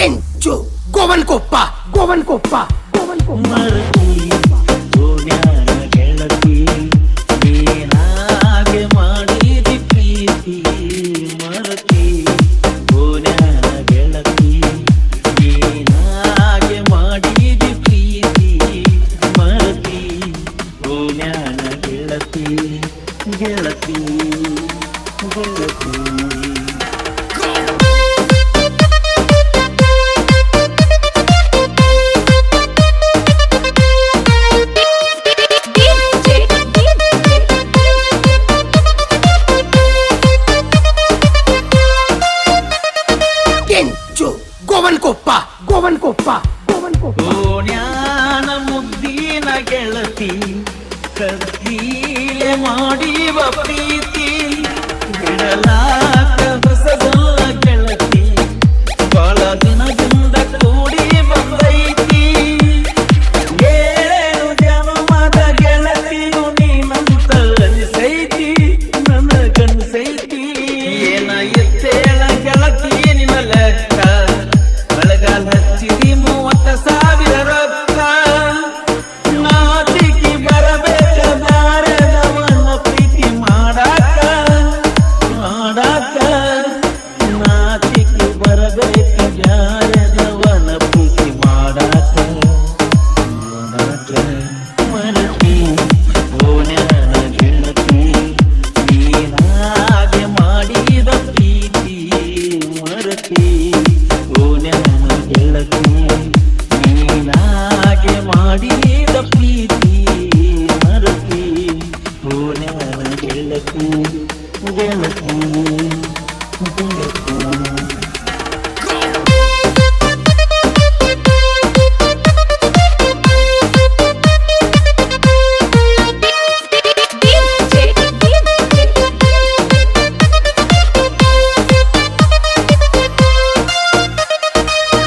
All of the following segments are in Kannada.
ಕೆಂಚು ಗೋವನ್ಕೊಪ್ಪ ಗೋವನ್ಕೊಪ್ಪ ಗೋವನ್ಕೊಪ್ಪ ಮರತಿ ಗೋನ್ಯಾನ ಗೆಳತಿ ನೀನಾಗೆ ಮಾಡಿದಿ ಪ್ರೀತಿ ಮರತಿ ಗೋನ್ಯಾನ ಗೆಳತಿ ನೀನಾಗೆ ಮಾಡಿದಿ ಪ್ರೀತಿ ಮರತಿ ಗೋನ್ಯಾನ ಗೆಳತಿ ಗೆಳತಿ ಗೆಳತಿ ಗೋವನ್ಕೊಪ್ಪ ಗೋವನ್ಕೊಪ್ಪ ಗೋವನ್ಕೊಪ್ಪ ಗೋನ್ಯಾನ ಮುದ್ದಿನ ಗೆಳತಿ ಕತ್ತೀಲೆ ಮಾಡಿವ ಪ್ರೀತಿ ಬಿಡಲಾಕ ಹೊಸದಲ್ಲ ಗೆಳತಿ ಬಾಳ ದಿನದಿಂದ ಕೂಡಿ ಬಂದೈತಿ ಏಳು ಜನ್ಮದ ಗೆಳತಿಯು ನೀನಂತ ಅನಿಸೈತಿ ನನಗನ್ಸೈತಿ ಏನ ಎತ್ತೇಳ ಗೆಳತಿ ನಿನ್ನ ಲೆಕ್ಕ ಬಳಗಾಲ ಹಚ್ಚಿದಿ 30,000 ರೊಕ್ಕ ನಾಚಿಕಿ ಬರಬೇಕ ಬ್ಯಾರೆದವನ ಪ್ರೀತಿ ಮಾಡಾಕ ನಾಚಿಕಿ ಬರಬೇಕ ಬ್ಯಾರೆದವನ ಪ್ರೀತಿ ಮಾಡಾಕ ಮರತಿ ಗೋನ್ಯಾನ ಗೆಳತಿ ನೀನಾಗೆ ಮಾಡಿದ ಪ್ರೀತಿ ಮರತಿ ಗೋನ್ಯಾನ ಗೆಳತಿ ನೀನಾಗೆ ಮಾಡಿದ ಪ್ರೀತಿ ಮರತಿ ಗೋನ್ಯಾನ ಗೆಳತಿ ಗೆಳತಿ ಗೆಳತಿ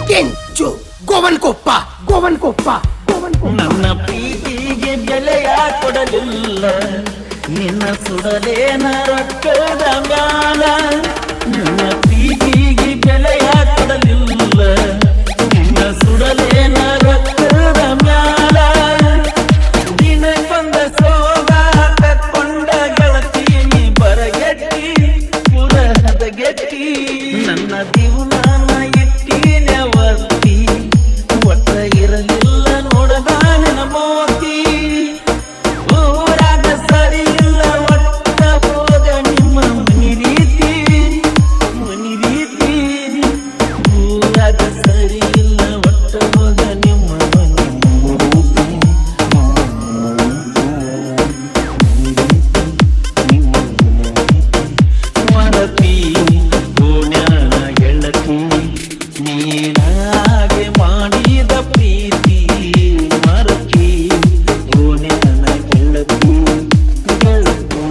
ಕೆಂಚು ಗೋವನ್ಕೊಪ್ಪ ಗೋವನ್ಕೊಪ್ಪ ಗೋವನ್ಕೊಪ್ಪ ನನ್ನ ಪ್ರೀತಿಗೆ ಬೆಲೆಯ ಕೊಡಲಿಲ್ಲ ನಿನ್ನ ಸುಡಲೇನ ರೊಕ್ಕದ ಮ್ಯಾಲ ನನ್ನ ಪ್ರೀತಿಗೆ ಬೆಲೆಯ ಕೊಡಲಿಲ್ಲ ನಿನ್ನ ಸುಡಲೇನ ರೊಕ್ಕದ ಮ್ಯಾಲ ದಿನಕ್ಕೊಂದ ಸೋಗ ತಕ್ಕೊಂಡ ಗೆಳತಿ ಬರಗೆಟ್ಟಿ ಪುರಹದ ಗೆಟ್ಟಿ ನನ್ನ ದಿವನ ಇಟ್ಟಿನ ವರ್ತಿ ಒಟ್ಟ ಇರಲಿಲ್ಲ ನೋಡದಾನ ಮೋತಿ ಊರಾಗ ಸರಿ ಇಲ್ಲ ಒಟ್ಟ ಹೋಗ ನಿಮ್ಮ ಮನಿ ರೀತಿ ಊರಾಗ ಸರಿ ಇಲ್ಲ ಒಟ್ಟ ಹೋಗ ನಿಮ್ಮ ಮರತಿ ಗೋನ್ಯಾನ ಗೆಳತಿ ನೀನಾಗೆ ಮಾಡಿದ ಪ್ರೀತಿ ಮರತಿ ಗೋನ್ಯಾನ ಗೆಳತಿ ಗೆಳತಿ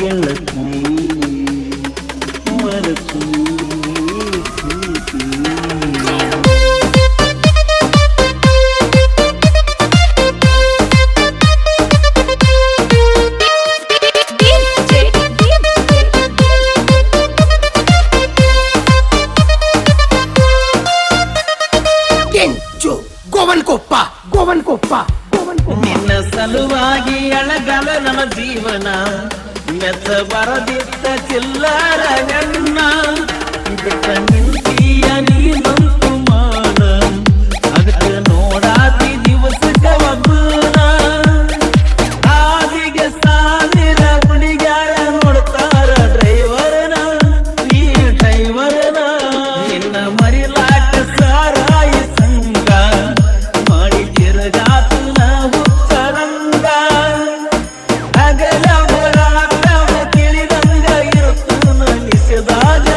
ಗೆಳತಿ ಮರತಿ ಪ್ರೀತಿ ಕೆಂಚು ಗೋವನ್ಕೊಪ್ಪ ಗೋವನ್ಕೊಪ್ಪ ಗೋವನ್ಕೊಪ್ಪ ನಿನ್ನ ಸಲುವಾಗಿ ಅಳಗಲ ನನ್ನ ಜೀವನ ಮೆತ್ತ ಬರದಿದ್ದ ಚಿಲ್ಲರ ಹೆಣ್ಣ ಬಿಟ್ಟ ನಿಂತೀಯ ನೀನಂತು ಮಾನ ಅದಕ್ಕೆ ನೋಡಾತಿ ದಿವಸಕ್ಕ ಒಬ್ಬನ ಆದಿಗೆ ಸಾವಿರ ಹುಡುಗ್ಯಾರ ನೋಡ್ತಾರ ಡ್ರೈವರ್ನ ನೀ ಡ್ರೈವರ್ನ ನಿನ್ನ ಮರಿಲಾಟ ಸಾರಾಯಿ ಸಂಗ ಮಾಡಿ ತಿರುಗಾತು ನಾವು ಚರಂಗ ಹಗಲವ ರಾತ್ರವ ತಿಳಿದಂಗ ಇರುತ್ತ ನಿಸೆದಾಗ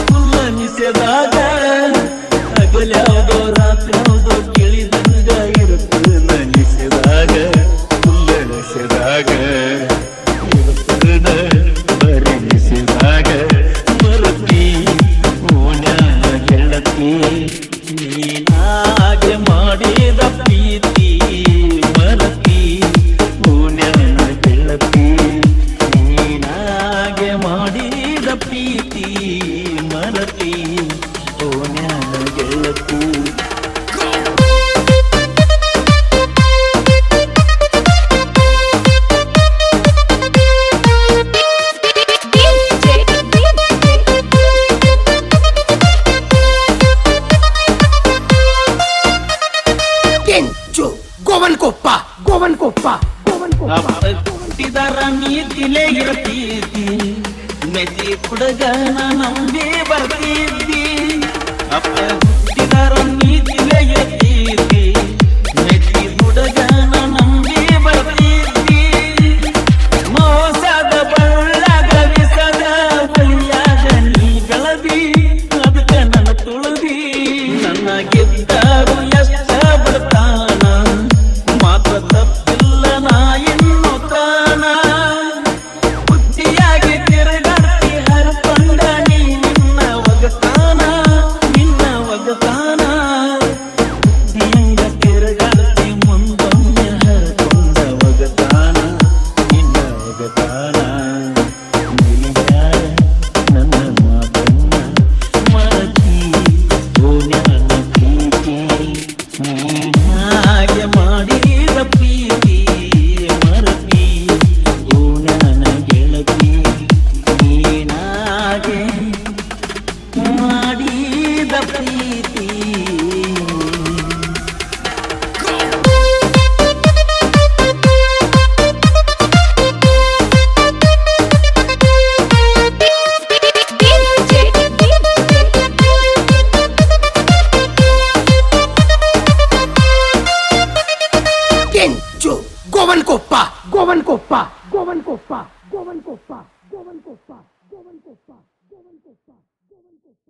ಕುಲ್ಲ ನಿಸೆದಾಗ ಹಗಲವ ರಾತ್ರವ ತಿಳಿದಂಗ ಇರುತ್ತ ನಿಸೆದಾಗ ಕುಲ್ಲ ನಿಸೆದಾಗ ಬರಿ ನಿಸೆದಾಗ ಮರತಿ ಗೋನ್ಯಾನ ಗೆಳತಿ ನೀನಾಗೆ ಮಾಡಿದ ಪ್ರೀತಿ ಮರತಿ ಗೋನ್ಯಾನ ಗೆಳತಿ ನೀನಾಗೆ ಮಾಡಿದ ಪ್ರೀತಿ ಮರತಿ ಗೋನ್ಯಾನ ಹುಡುಗನ ನಂಬಿ ಬರ್ತಿದ್ದಿ ಅಪ್ಪ ಹುಟ್ಟಿದಾರ ನೀತಿಲೆ ಎತ್ತೀದ್ದಿ ಮೆಚ್ಚಿ ಹುಡುಗನ ನಂಬಿ ಬರ್ತಿದ್ದಿ ಮೋಸದ ಬಳ್ಳಾಗ ವಿಸದ ಬಳಿಯಾಗ ನೀ ಬೆಳದಿ ಅದಕ್ಕ ನನ್ನ ತುಳದಿ ನನ್ನ ಗೆದ್ದಾರು ಎಷ್ಟ ಬಿಡ್ತಾನ ಮಾತ್ರ ತಪ್ಪಿಲ್ಲ ನಾ ಇನ್ನು ತಾನ ಬುದ್ಧಿಯಾಗಿ ತಿರುಗಾಡ್ತಿ ಹರಕೊಂಡ ನೀ ನಿನ್ನ ಒಗತಾನ ಬುದ್ಧಿಯಂಗ ತಿರುಗಾಡ್ತಿ ಮುಂದೊಮ್ಮೆ ಹರಕೊಂಡ ಒಗತಾನ ನಿನ್ನ ಒಗತಾನ ನಿಲ್ಯಾರ ನನ್ನ ಮಾತನ್ನ ಮರತಿ ಓನ್ಯಾನ ಪ್ರೀತಿ ನೀನಾಗೆ ಮಾಡಿದ ಪ್ರೀತಿ ಮರತಿ ಓನ್ಯಾನ ಗೆಳತಿ ನೀನಾಗೆ ಮಾಡಿದ ಪ್ರೀತಿ ಕೆಂಚು ಗೋವನ್ ಕೊಪ್ಪ ಗೋವನ್ ಕೊಪ್ಪ ಗೋವನ್ ಕೊಪ್ಪ ಗೋವನ್ ಕೊಪ್ಪ ಗೋವನ್ ಕೊಪ್ಪ ಗೋವನ್ ಕೊಪ್ಪ ಗೋವನ್ ಕೊಪ್ಪ ಗೋವನ್ ಕೊಪ್ಪ